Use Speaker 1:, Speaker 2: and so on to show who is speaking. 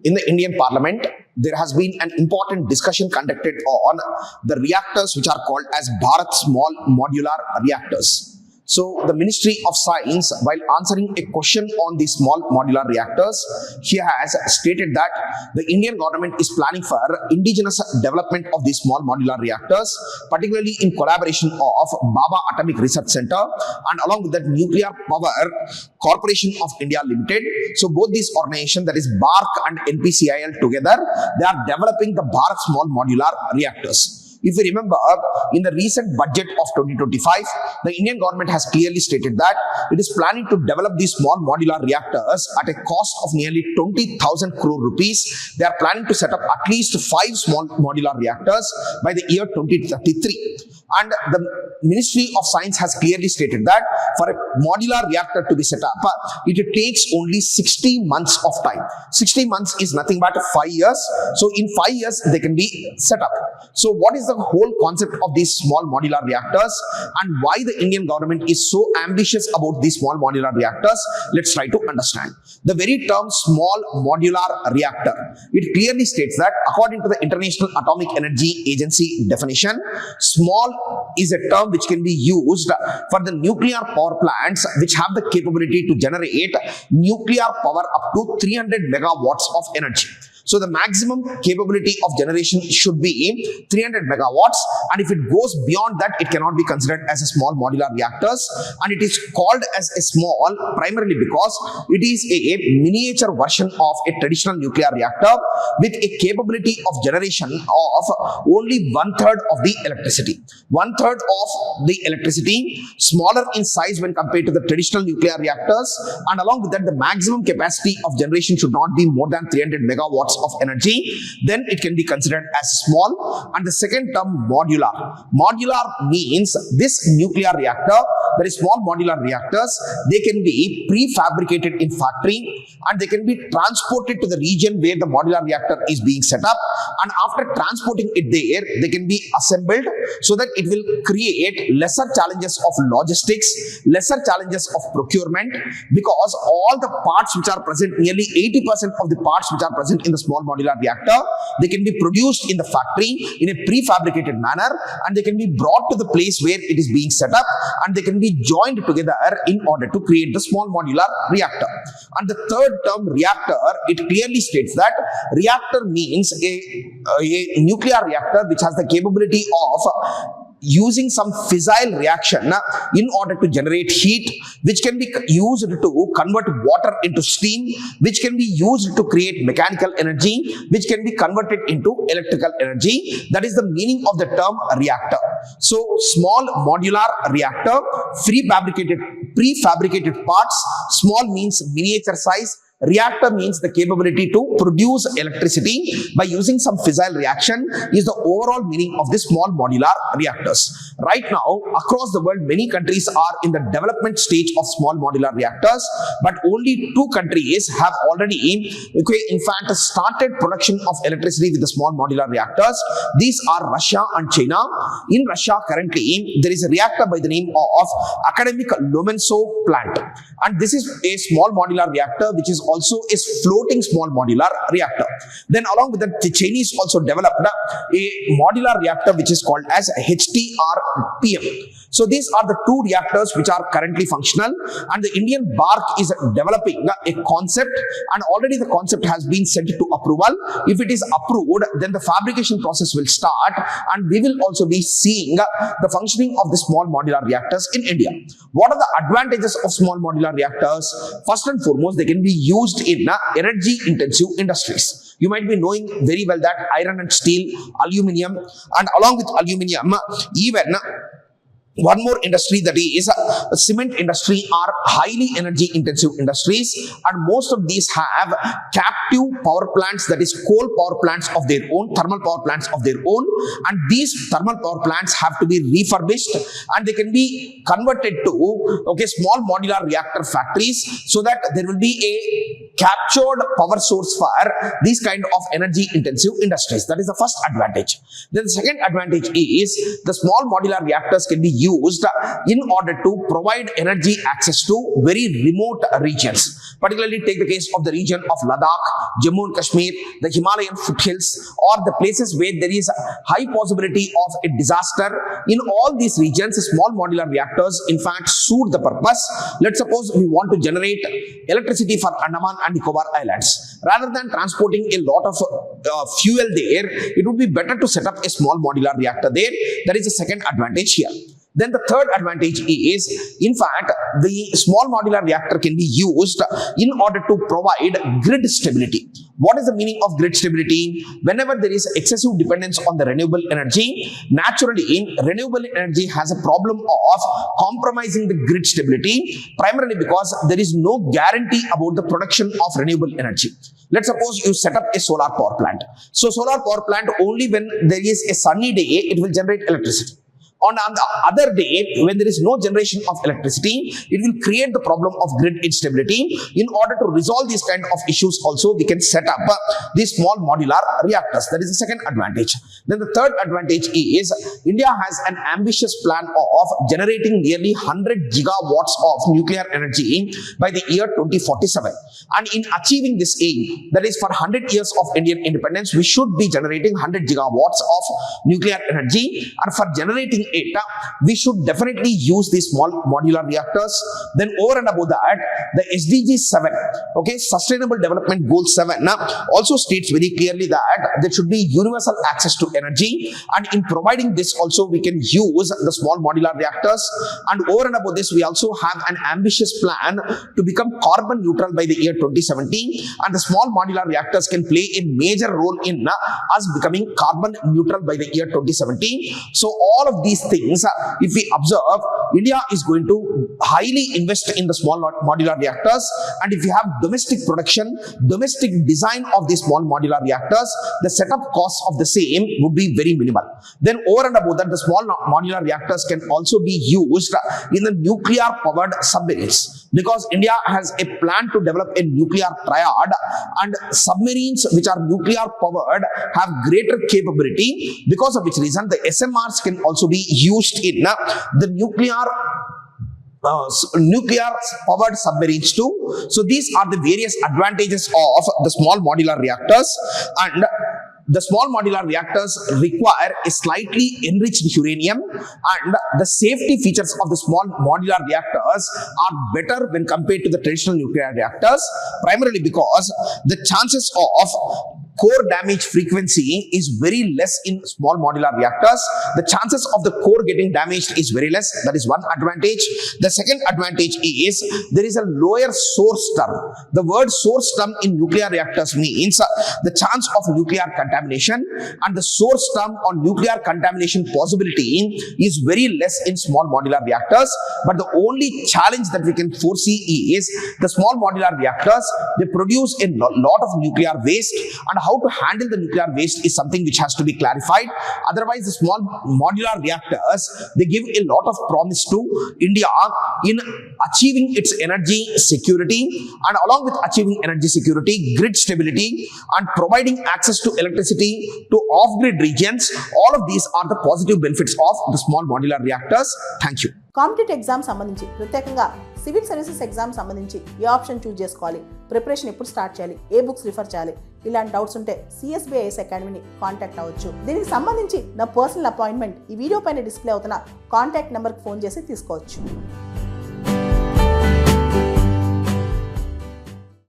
Speaker 1: In the Indian Parliament, there has been an important discussion conducted on the reactors which are called as Bharath small modular reactors. So the Ministry of Science, while answering a question on the small modular reactors, he has stated that the Indian government is planning for indigenous development of these small modular reactors, particularly in collaboration of Baba Atomic Research Center and along with that Nuclear Power Corporation of India Limited. So both these organizations, that is BARC and NPCIL together, they are developing the Bharat small modular reactors. If you remember, in the recent budget of 2025, the Indian government has clearly stated that it is planning to develop these small modular reactors at a cost of nearly 20,000 crore rupees. They are planning to set up at least 5 small modular reactors by the year 2033. And the Ministry of Science has clearly stated that for a modular reactor to be set up, it takes only 60 months of time. 60 months is nothing but 5 years. So in 5 years, they can be set up. So what is the whole concept of these small modular reactors and why the Indian government is so ambitious about these small modular reactors? Let's try to understand. The very term small modular reactor, it clearly states that according to the International Atomic Energy Agency definition, small is a term which can be used for the nuclear power plants which have the capability to generate nuclear power up to 300 megawatts of energy. So the maximum capability of generation should be 300 megawatts, and if it goes beyond that, it cannot be considered as a small modular reactors, and it is called as a small primarily because it is a miniature version of a traditional nuclear reactor with a capability of generation of only 1/3 of the electricity. 1/3 of the electricity, smaller in size when compared to the traditional nuclear reactors, and along with that, the maximum capacity of generation should not be more than 300 megawatts of energy, then it can be considered as small. And the second term, modular. Modular means this nuclear reactor, that is small modular reactors, they can be prefabricated in factory and they can be transported to the region where the modular reactor is being set up, and after transporting it there, they can be assembled so that it will create lesser challenges of logistics, lesser challenges of procurement, because all the parts which are present, nearly 80% of the parts which are present in the small modular reactor, they can be produced in the factory in a prefabricated manner, and they can be brought to the place where it is being set up, and they can be joined together in order to create the small modular reactor. And the third term, reactor, it clearly states that reactor means a nuclear reactor which has the capability of using some fissile reaction in order to generate heat, which can be used to convert water into steam, which can be used to create mechanical energy, which can be converted into electrical energy. That is the meaning of the term reactor. So small modular reactor, prefabricated parts, small means miniature size, reactor means the capability to produce electricity by using some fissile reaction is the overall meaning of this small modular reactors. Right now, across the world, many countries are in the development stage of small modular reactors, but only 2 countries have already, in fact, started production of electricity with the small modular reactors. These are Russia and China. In Russia, currently, there is a reactor by the name of Academic Lomonosov plant, and this is a small modular reactor which is also a floating small modular reactor. Then along with that, the Chinese also developed a modular reactor which is called as HTRPM. So these are the 2 reactors which are currently functional, and the Indian BARC is developing a concept, and already the concept has been sent to approval. If it is approved, then the fabrication process will start, and we will also be seeing the functioning of the small modular reactors in India. What are the advantages of small modular reactors? First and foremost, they can be used in energy intensive industries. You might be knowing very well that iron and steel, aluminium, and along with aluminium, even one more industry, that is cement industry, are highly energy intensive industries, and most of these have captive power plants, that is coal power plants of their own, thermal power plants of their own, and these thermal power plants have to be refurbished and they can be converted to small modular reactor factories, so that there will be a captured power source for these kind of energy intensive industries. That is the first advantage. Then the second advantage is the small modular reactors can be used used in order to provide energy access to very remote regions. Particularly take the case of the region of Ladakh, Jammu and Kashmir, the Himalayan foothills, or the places where there is high possibility of a disaster. In all these regions, small modular reactors in fact suit the purpose. Let's suppose we want to generate electricity for Andaman and Nicobar Islands. Rather than transporting a lot of fuel there, it would be better to set up a small modular reactor there. That is the second advantage here. Then the third advantage is, in fact, the small modular reactor can be used in order to provide grid stability. What is the meaning of grid stability? Whenever there is excessive dependence on the renewable energy, naturally renewable energy has a problem of compromising the grid stability, primarily because there is no guarantee about the production of renewable energy. Let's suppose you set up a solar power plant. So solar power plant, only when there is a sunny day, it will generate electricity. On the other day, when there is no generation of electricity, it will create the problem of grid instability. In order to resolve these kind of issues also, we can set up these small modular reactors. That is the second advantage. Then the third advantage is, India has an ambitious plan of generating nearly 100 gigawatts of nuclear energy by the year 2047. And in achieving this aim, that is for 100 years of Indian independence, we should be generating 100 gigawatts of nuclear energy. And for generating it, we should definitely use these small modular reactors. Then over and above that, the SDG 7, okay, Sustainable Development Goal 7, also states very clearly that there should be universal access to energy, and in providing this also we can use the small modular reactors. And over and above this, we also have an ambitious plan to become carbon neutral by the year 2017, and the small modular reactors can play a major role in us becoming carbon neutral by the year 2017. So all of these things, if we observe, India is going to highly invest in the small modular reactors, and if we have domestic production, domestic design of these small modular reactors, the setup costs of the same would be very minimal. Then over and above that, the small modular reactors can also be used in the nuclear powered submarines, because India has a plan to develop a nuclear triad, and submarines which are nuclear powered have greater capability, because of which reason the SMRs can also be used in the nuclear powered submarines too. So these are the various advantages of the small modular reactors. And the small modular reactors require a slightly enriched uranium, and the safety features of the small modular reactors are better when compared to the traditional nuclear reactors, primarily because the chances of core damage frequency is very less in small modular reactors. The chances of the core getting damaged is very less. That is one advantage. The second advantage is there is a lower source term. The word source term in nuclear reactors means the chance of nuclear contamination, and the source term on nuclear contamination possibility is very less in small modular reactors. But the only challenge that we can foresee is the small modular reactors, they produce a lot of nuclear waste, and how to handle the nuclear waste is something which has to be clarified. Otherwise, the small modular reactors, they give a lot of promise to India in achieving its energy security, and along with achieving energy security, grid stability, and providing access to electricity to off-grid regions. All of these are the positive benefits of the small modular reactors. Thank you.
Speaker 2: Competitive exam సంబంధించి ప్రత్యేకంగా civil services exam సంబంధించి ఏ option choose చేసుకోవాలి, preparation ఎప్పుడు start చేయాలి, ఏ books refer చేయాలి, ఇలాంటి doubts ఉంటే CSBIS అకాడమీని contact అవ్వచ్చు. దీనికి సంబంధించి నా పర్సనల్ అపాయింట్మెంట్ ఈ వీడియో పైన డిస్ప్లే అవుతున్న కాంటాక్ట్ నెంబర్కి ఫోన్ చేసి తీసుకోవచ్చు.